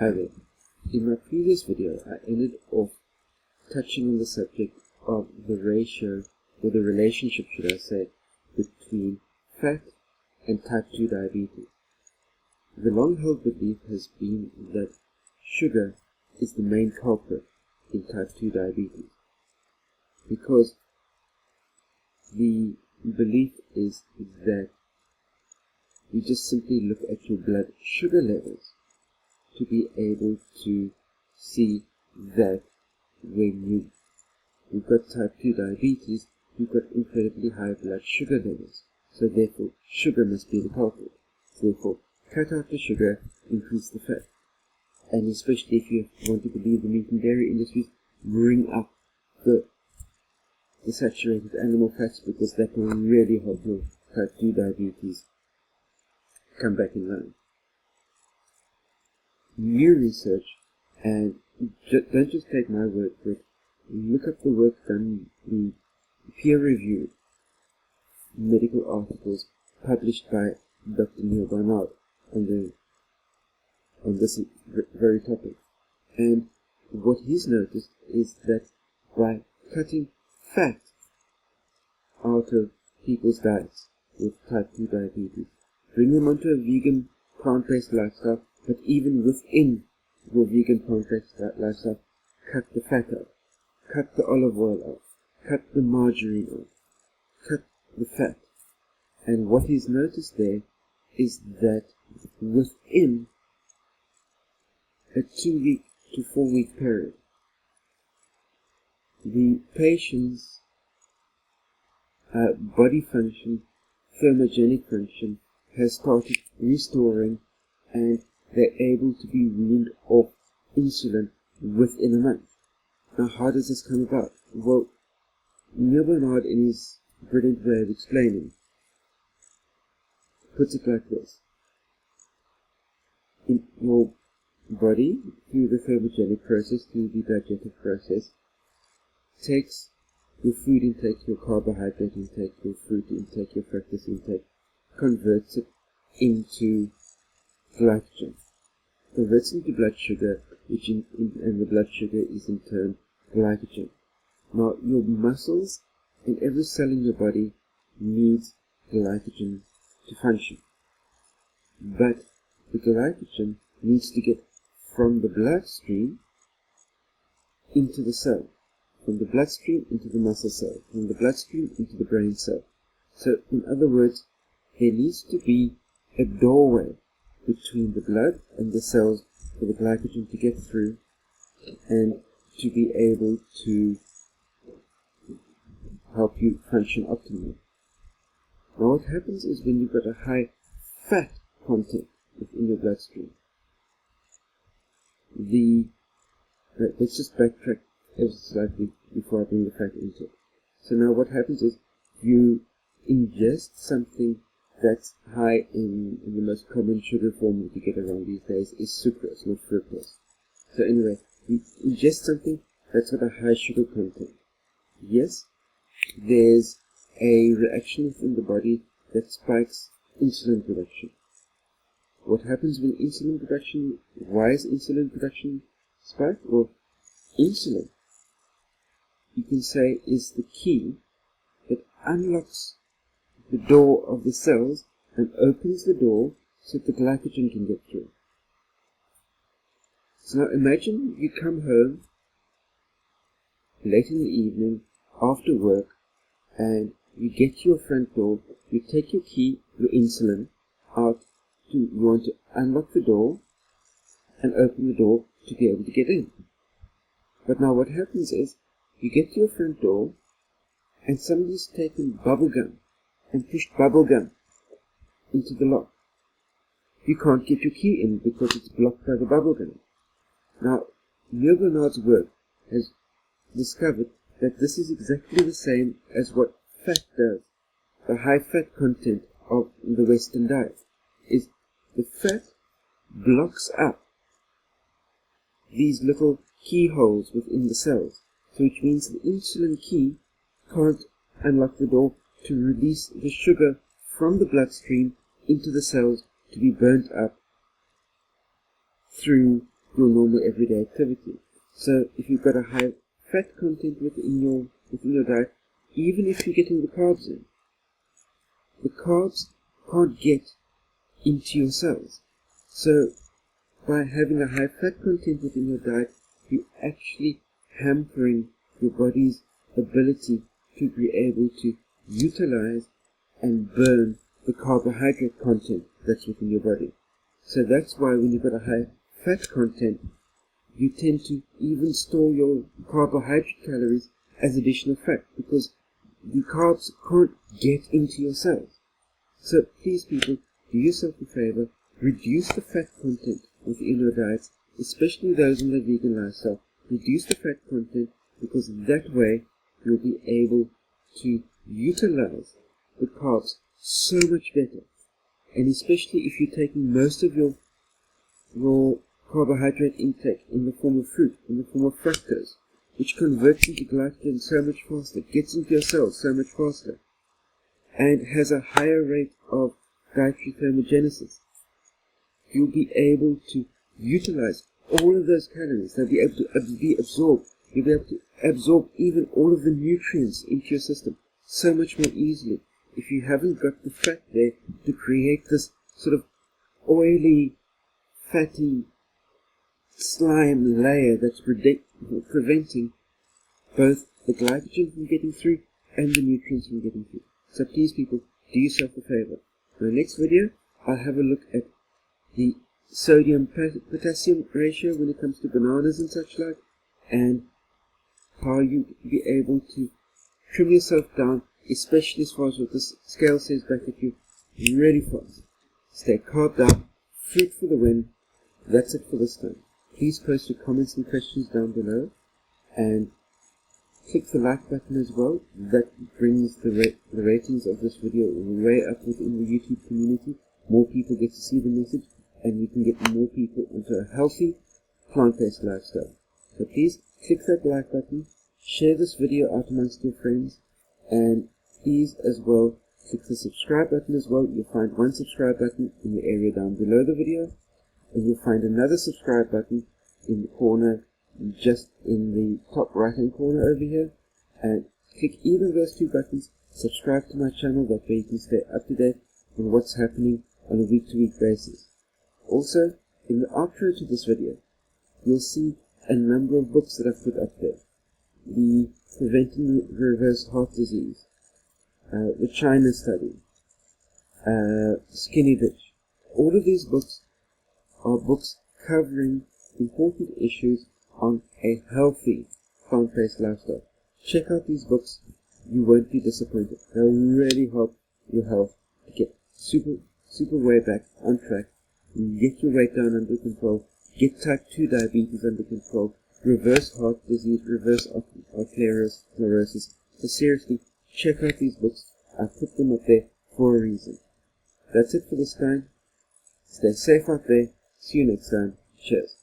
Hi there. In my previous video, I ended off touching on the subject of the ratio, or the relationship, should I say, between fat and type 2 diabetes. The long-held belief has been that sugar is the main culprit in type 2 diabetes, because the belief is that you just simply look at your blood sugar levels to be able to see that when you've got type 2 diabetes, you've got incredibly high blood sugar levels. So therefore, sugar must be the culprit. Therefore, cut out the sugar, increase the fat. And especially if you want to believe the meat and dairy industries, bring up the saturated animal fats, because that will really help your type 2 diabetes come back in line. New research, and don't just take my word for it, look up the work done, the peer-reviewed medical articles published by Dr. Neil Barnard on this very topic. And what he's noticed is that by cutting fat out of people's diets with type 2 diabetes, bring them onto a vegan, plant-based lifestyle, but even within your vegan, plant-based lifestyle, cut the fat out, cut the olive oil out, cut the margarine out, cut the fat. And what he's noticed there is that within a 2-week to 4-week period, the patient's body function, thermogenic function, has started restoring, and they're able to be weaned off insulin within a month. Now, how does this come about? Well, Neil Barnard, in his brilliant way of explaining, puts it like this. In your body, through the thermogenic process, through the digestive process, takes your food intake, your carbohydrate intake, your fruit intake, your fructose intake, converts it into glycogen, converts into blood sugar, and the blood sugar is in turn glycogen. Now, your muscles and every cell in your body needs glycogen to function, but the glycogen needs to get from the bloodstream into the cell, from the bloodstream into the muscle cell, from the bloodstream into the brain cell. So, in other words, there needs to be a doorway between the blood and the cells for the glycogen to get through and to be able to help you function optimally. Now, what happens is when you've got a high fat content within your bloodstream, let's just backtrack ever so slightly before I bring the fat into it. So now what happens is you ingest something that's high in the most common sugar form that you get around these days is sucrose, not fructose. So anyway, you ingest something that's got a high sugar content. Yes, there's a reaction within the body that spikes insulin production. What happens when insulin production, why is insulin production spiked? Well, insulin, you can say, is the key that unlocks the door of the cells and opens the door so that the glycogen can get through. So now imagine you come home late in the evening after work, and you get to your front door, you take your key, your insulin, out, you want to unlock the door and open the door to be able to get in. But now what happens is, you get to your front door and somebody's taken bubble gum and pushed bubble gum into the lock. You can't get your key in because it's blocked by the bubble gum. Now, Neil Barnard's work has discovered that this is exactly the same as what fat does. The high fat content of the Western diet is the fat blocks up these little keyholes within the cells, so which means the insulin key can't unlock the door to release the sugar from the bloodstream into the cells to be burnt up through your normal everyday activity. So if you've got a high fat content within your diet, even if you're getting the carbs in, the carbs can't get into your cells. So by having a high fat content within your diet, you're actually hampering your body's ability to be able to utilize and burn the carbohydrate content that's within your body. So that's why when you've got a high fat content, you tend to even store your carbohydrate calories as additional fat, because the carbs can't get into your cells. So please people, do yourself a favor, reduce the fat content within your diets, especially those in the vegan lifestyle. Reduce the fat content, because that way you'll be able to utilize the carbs so much better. And especially if you're taking most of your carbohydrate intake in the form of fruit, in the form of fructose, which converts into glycogen so much faster, gets into your cells so much faster, and has a higher rate of dietary thermogenesis. You'll be able to utilize all of those calories. They'll be able to be absorbed. You'll be able to absorb even all of the nutrients into your system so much more easily if you haven't got the fat there to create this sort of oily, fatty slime layer that's preventing both the glycogen from getting through and the nutrients from getting through. So please people, do yourself a favor. In the next video, I'll have a look at the sodium-potassium ratio when it comes to bananas and such like, and how you be able to trim yourself down, especially as far as what this scale says back at you, really fast. Stay carved up, fruit for the win. That's it for this time. Please post your comments and questions down below, and click the like button as well. That brings the ratings of this video way up within the YouTube community. More people get to see the message, and we can get more people into a healthy, plant-based lifestyle. So please click that like button, share this video out amongst your friends, and please as well click the subscribe button as well. You'll find one subscribe button in the area down below the video, and you'll find another subscribe button in the corner, just in the top right hand corner over here. And click either of those two buttons, subscribe to my channel, that way you can stay up to date on what's happening on a week-to-week basis. Also, in the outro to this video, you'll see a number of books that I've put up there. The Preventing Reverse Heart Disease, the China Study, Skinny Bitch. All of these books are books covering important issues on a healthy plant-based lifestyle. Check out these books, you won't be disappointed. They'll really help your health to get super way back on track, get your weight down under control, get type 2 diabetes under control, reverse heart disease, reverse arteriosclerosis. So seriously, check out these books. I put them up there for a reason. That's it for this time. Stay safe out there. See you next time. Cheers.